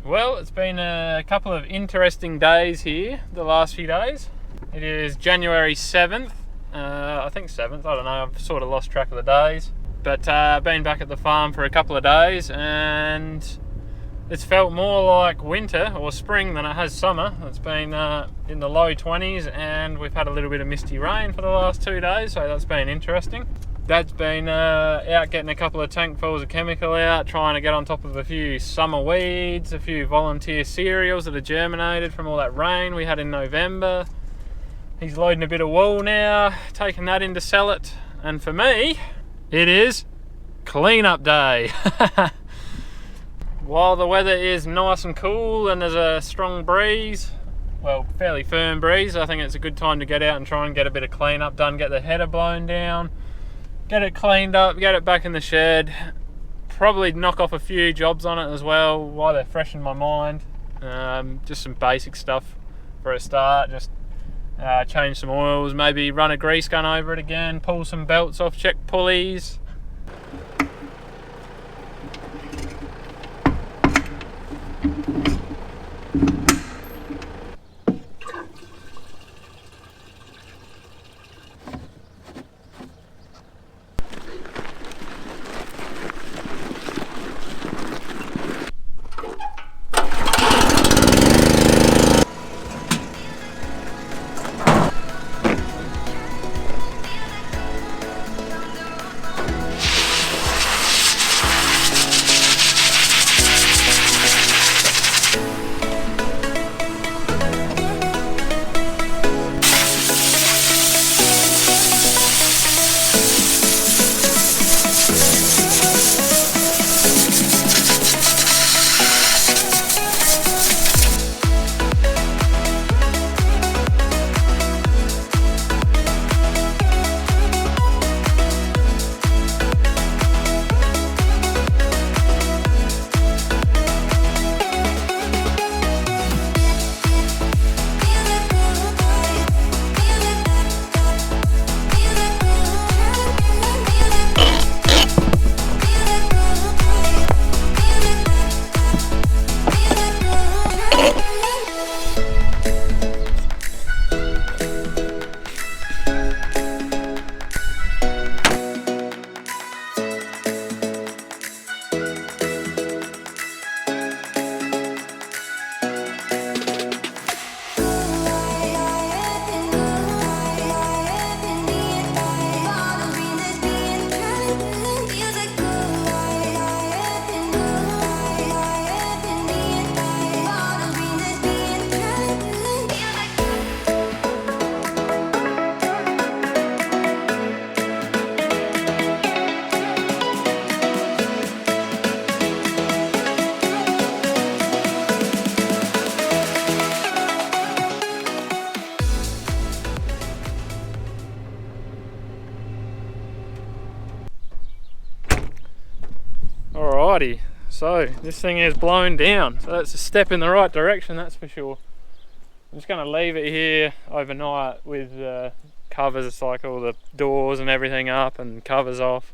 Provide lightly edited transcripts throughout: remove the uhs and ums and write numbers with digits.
Well, it's been a couple of interesting days here the last few days. It is January 7th, I think 7th, I don't know, I've sort of lost track of the days. But been back at the farm for a couple of days and it's felt more like winter or spring than it has summer. It's been in the low 20s and we've had a little bit of misty rain for the last 2 days, so that's been interesting. Dad's been out getting a couple of tankfuls of chemical out, trying to get on top of a few summer weeds, a few volunteer cereals that have germinated from all that rain we had in November. He's loading a bit of wool now, taking that in to sell it. And for me, it is cleanup day. While the weather is nice and cool and there's a strong breeze, well, fairly firm breeze, I think it's a good time to get out and try and get a bit of cleanup done, get the header blown down, get it cleaned up, get it back in the shed, probably knock off a few jobs on it as well while they're fresh in my mind. Just some basic stuff for a start, just change some oils, maybe run a grease gun over it again, pull some belts off, check pulleys. Alrighty, so this thing is blown down, so that's a step in the right direction, that's for sure. I'm just going to leave it here overnight with covers, it's like all the doors and everything up and covers off.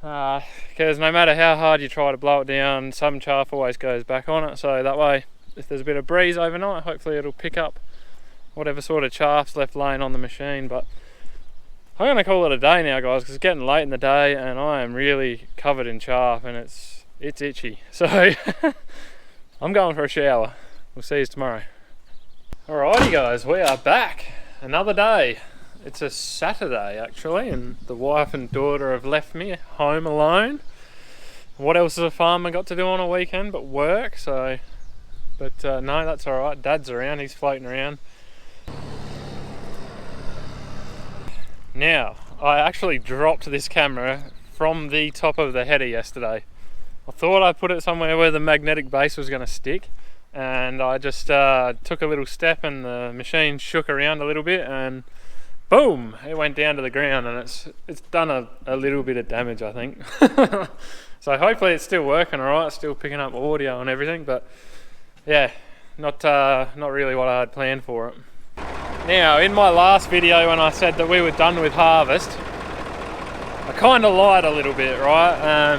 Because no matter how hard you try to blow it down, some chaff always goes back on it, so that way if there's a bit of breeze overnight, hopefully it'll pick up whatever sort of chaff's left laying on the machine. But I'm going to call it a day now, guys, because it's getting late in the day and I am really covered in chaff and it's itchy. So I'm going for a shower. We'll see you tomorrow. Alrighty guys, we are back. Another day. It's a Saturday actually, and the wife and daughter have left me home alone. What else has a farmer got to do on a weekend but work? So, but no, that's alright. Dad's around, he's floating around. Now, I actually dropped this camera from the top of the header yesterday. I thought I put it somewhere where the magnetic base was going to stick, and I just took a little step and the machine shook around a little bit and boom, it went down to the ground, and it's done a little bit of damage, I think. So hopefully it's still working alright, still picking up audio and everything, but yeah, not really what I had planned for it. Now, in my last video when I said that we were done with harvest, I kind of lied a little bit, right?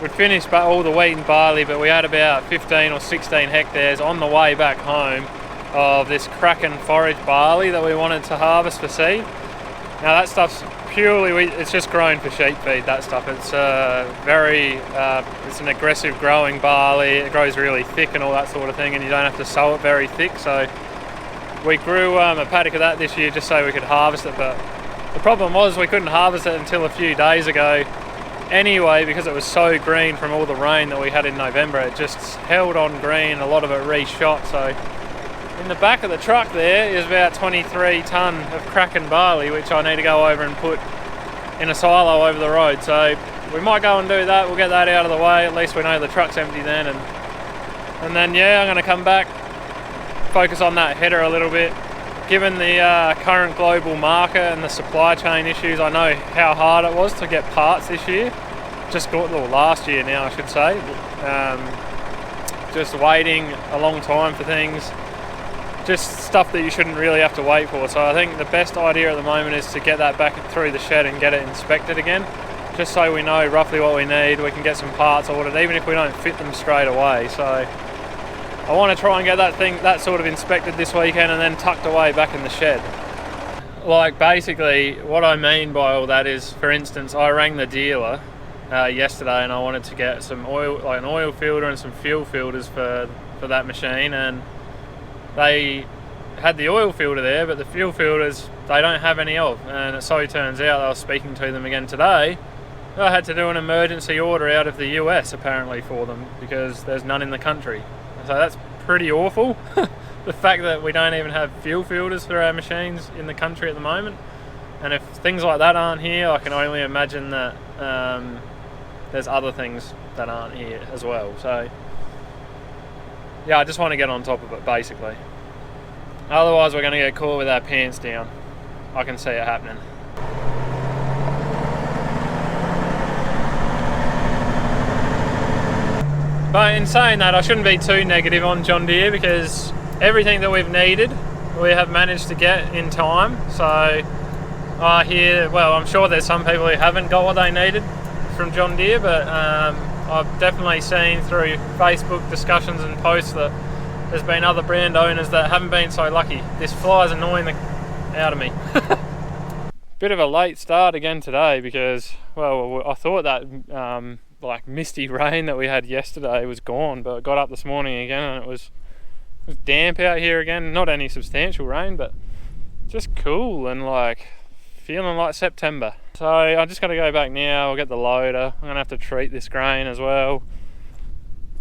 we'd finished all the wheat and barley, but we had about 15 or 16 hectares on the way back home of this Kraken forage barley that we wanted to harvest for seed. Now that stuff's purely, it's just grown for sheep feed, that stuff. It's it's an aggressive growing barley. It grows really thick and all that sort of thing, and you don't have to sow it very thick. So we grew a paddock of that this year just so we could harvest it, but the problem was we couldn't harvest it until a few days ago anyway, because it was so green from all the rain that we had in November. It just held on green, a lot of it reshot. So in the back of the truck there is about 23 tonne of Kraken barley, which I need to go over and put in a silo over the road. So we might go and do that. We'll get that out of the way. At least we know the truck's empty then. And then, yeah, I'm going to come back, focus on that header a little bit. Given the current global market and the supply chain issues, I know how hard it was to get parts this year. Last year now, I should say. Just waiting a long time for things. Just stuff that you shouldn't really have to wait for. So I think the best idea at the moment is to get that back through the shed and get it inspected again, just so we know roughly what we need. We can get some parts ordered, even if we don't fit them straight away. So I want to try and get that sort of inspected this weekend and then tucked away back in the shed. Like, basically what I mean by all that is, for instance, I rang the dealer yesterday and I wanted to get some oil, like an oil filter and some fuel filters for that machine, and they had the oil filter there, but the fuel filters they don't have any of. And so it turns out, I was speaking to them again today, I had to do an emergency order out of the US apparently for them, because there's none in the country. So that's pretty awful. The fact that we don't even have fuel filters for our machines in the country at the moment. And if things like that aren't here, I can only imagine that there's other things that aren't here as well. So yeah, I just want to get on top of it, basically. Otherwise, we're going to get caught with our pants down. I can see it happening. But in saying that, I shouldn't be too negative on John Deere, because everything that we've needed, we have managed to get in time. So I'm sure there's some people who haven't got what they needed from John Deere, but I've definitely seen through Facebook discussions and posts that there's been other brand owners that haven't been so lucky. This fly is annoying the out of me. Bit of a late start again today, because, well, I thought that like misty rain that we had yesterday was gone, but I got up this morning again and it was damp out here again. Not any substantial rain, but just cool and like feeling like September. So I'm just going to go back now. I'll get the loader. I'm going to have to treat this grain as well.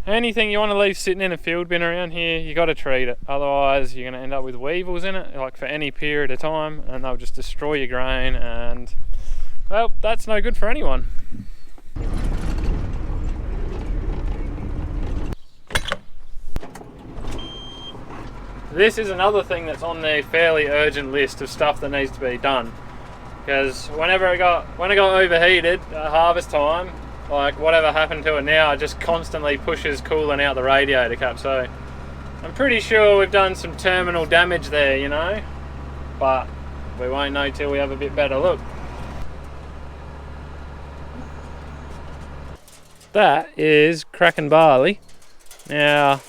Anything you want to leave sitting in a field bin around here, you got to treat it. Otherwise you're going to end up with weevils in it, like for any period of time, and they'll just destroy your grain, and well, that's no good for anyone. This is another thing that's on the fairly urgent list of stuff that needs to be done, because whenever it got overheated at harvest time, like whatever happened to it now, it just constantly pushes coolant out the radiator cap. So I'm pretty sure we've done some terminal damage there, you know, but we won't know till we have a bit better look. That is Kraken barley. Now,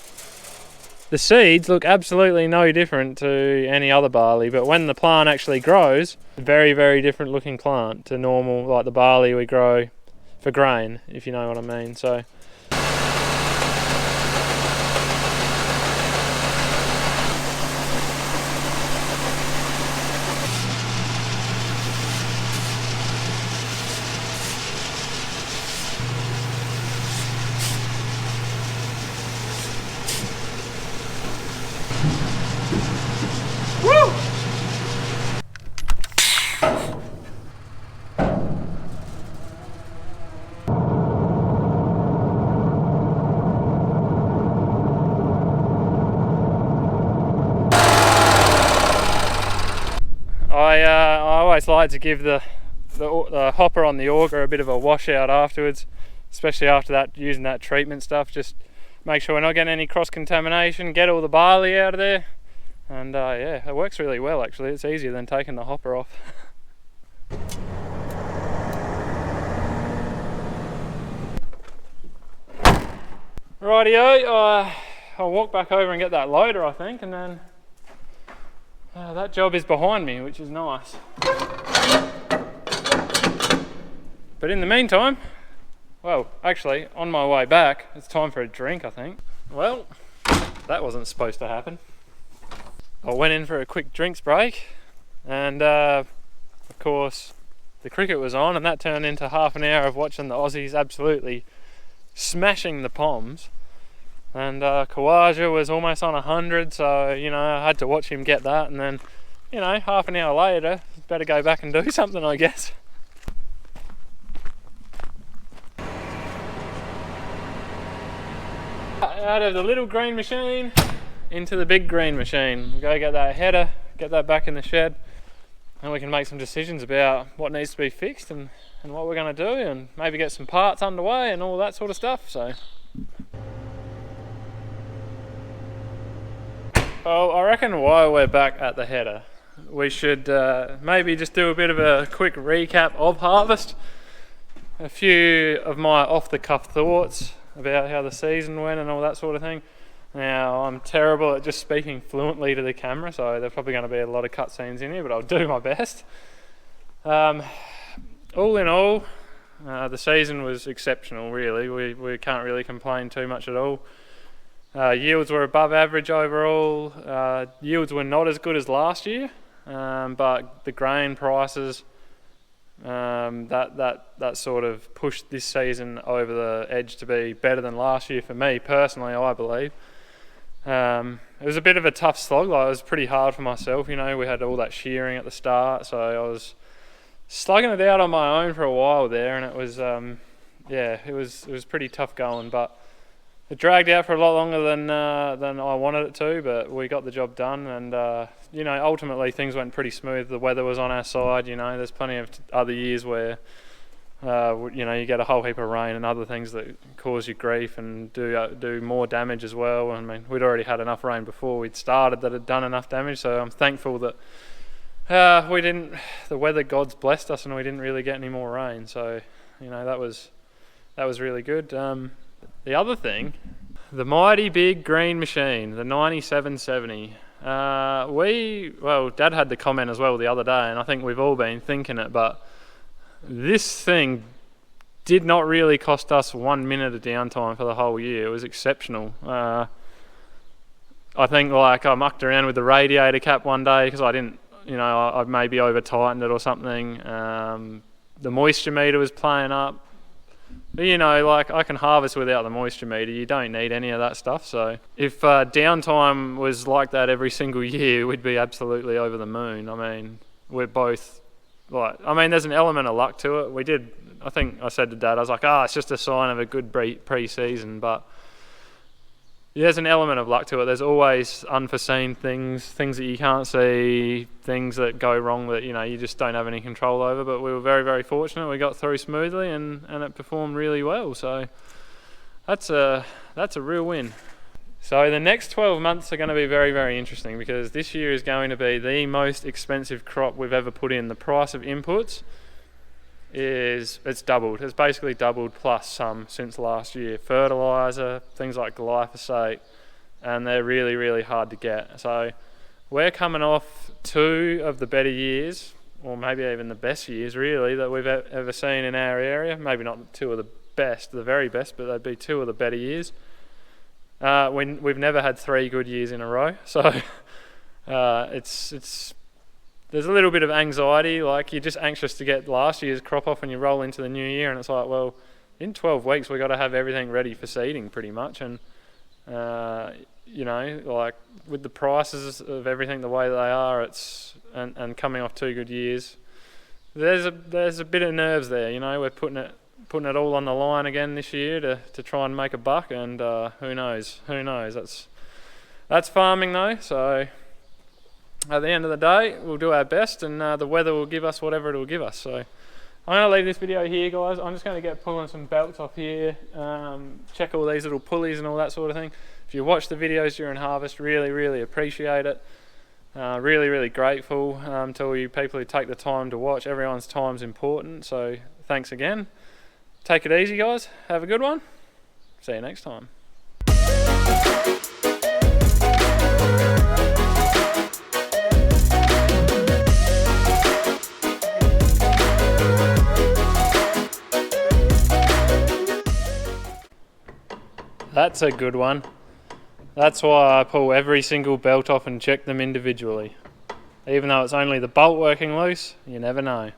the seeds look absolutely no different to any other barley, but when the plant actually grows, very, very different looking plant to normal, like the barley we grow for grain, if you know what I mean. So I always like to give the hopper on the auger a bit of a washout afterwards, especially after that, using that treatment stuff. Just make sure we're not getting any cross-contamination, get all the barley out of there, and yeah, it works really well actually. It's easier than taking the hopper off. Rightio, I'll walk back over and get that loader, I think, and then that job is behind me, which is nice. But in the meantime, well, actually, on my way back, it's time for a drink, I think. Well, that wasn't supposed to happen. I went in for a quick drinks break, and of course, the cricket was on, and that turned into half an hour of watching the Aussies absolutely smashing the Poms. And Khawaja was almost on 100, so you know, I had to watch him get that, and then, you know, half an hour later, better go back and do something, I guess. Out of the little green machine into the big green machine. We'll go get that header, get that back in the shed, and we can make some decisions about what needs to be fixed and what we're going to do, and maybe get some parts underway and all that sort of stuff. So well, I reckon while we're back at the header, we should maybe just do a bit of a quick recap of harvest. A few of my off-the-cuff thoughts about how the season went and all that sort of thing. Now, I'm terrible at just speaking fluently to the camera, so there's probably going to be a lot of cutscenes in here, but I'll do my best. All in all, the season was exceptional, really. We can't really complain too much at all. Yields were above average overall. Yields were not as good as last year, but the grain prices, that sort of pushed this season over the edge to be better than last year for me personally, I believe. It was a bit of a tough slog. Like, it was pretty hard for myself, you know. We had all that shearing at the start, so I was slugging it out on my own for a while there, and it was it was pretty tough going, but it dragged out for a lot longer than I wanted it to, but we got the job done, and you know, ultimately things went pretty smooth. The weather was on our side, you know. There's plenty of other years where you know, you get a whole heap of rain and other things that cause you grief and do more damage as well. I mean, we'd already had enough rain before we'd started that had done enough damage, so I'm thankful that the weather gods blessed us and we didn't really get any more rain, so you know, that was really good. The other thing, the mighty big green machine, the 9770. Dad had the comment as well the other day, and I think we've all been thinking it, but this thing did not really cost us 1 minute of downtime for the whole year. It was exceptional. I think, like, I mucked around with the radiator cap one day because I didn't, you know, I maybe over tightened it or something. The moisture meter was playing up. But, you know, like, I can harvest without the moisture meter. You don't need any of that stuff. So if downtime was like that every single year, we'd be absolutely over the moon. I mean, we're both, like, I mean, there's an element of luck to it. I think I said to Dad, I was like, it's just a sign of a good pre-season, but there's an element of luck to it. There's always unforeseen things that you can't see, things that go wrong that, you know, you just don't have any control over, but we were very, very fortunate. We got through smoothly and it performed really well, so that's a real win. So the next 12 months are going to be very, very interesting because this year is going to be the most expensive crop we've ever put in. The price of inputs it's doubled. It's basically doubled plus some since last year. Fertiliser, things like glyphosate, and they're really, really hard to get. So we're coming off 2 of the better years, or maybe even the best years really, that we've ever seen in our area. Maybe not 2 of the best, the very best, but they'd be 2 of the better years. We've never had 3 good years in a row, so there's a little bit of anxiety, like you're just anxious to get last year's crop off and you roll into the new year, and it's like, well, in 12 weeks we've got to have everything ready for seeding pretty much, and you know, like with the prices of everything the way they are, and coming off 2 good years, there's a bit of nerves there, you know. We're putting it all on the line again this year to try and make a buck, and who knows, that's farming though, so at the end of the day, we'll do our best, and the weather will give us whatever it will give us. So I'm going to leave this video here, guys. I'm just going to get pulling some belts off here, check all these little pulleys and all that sort of thing. If you watch the videos during harvest, really, really appreciate it. Really, really grateful to all you people who take the time to watch. Everyone's time's important, so thanks again. Take it easy, guys. Have a good one. See you next time. That's a good one. That's why I pull every single belt off and check them individually. Even though it's only the bolt working loose, you never know.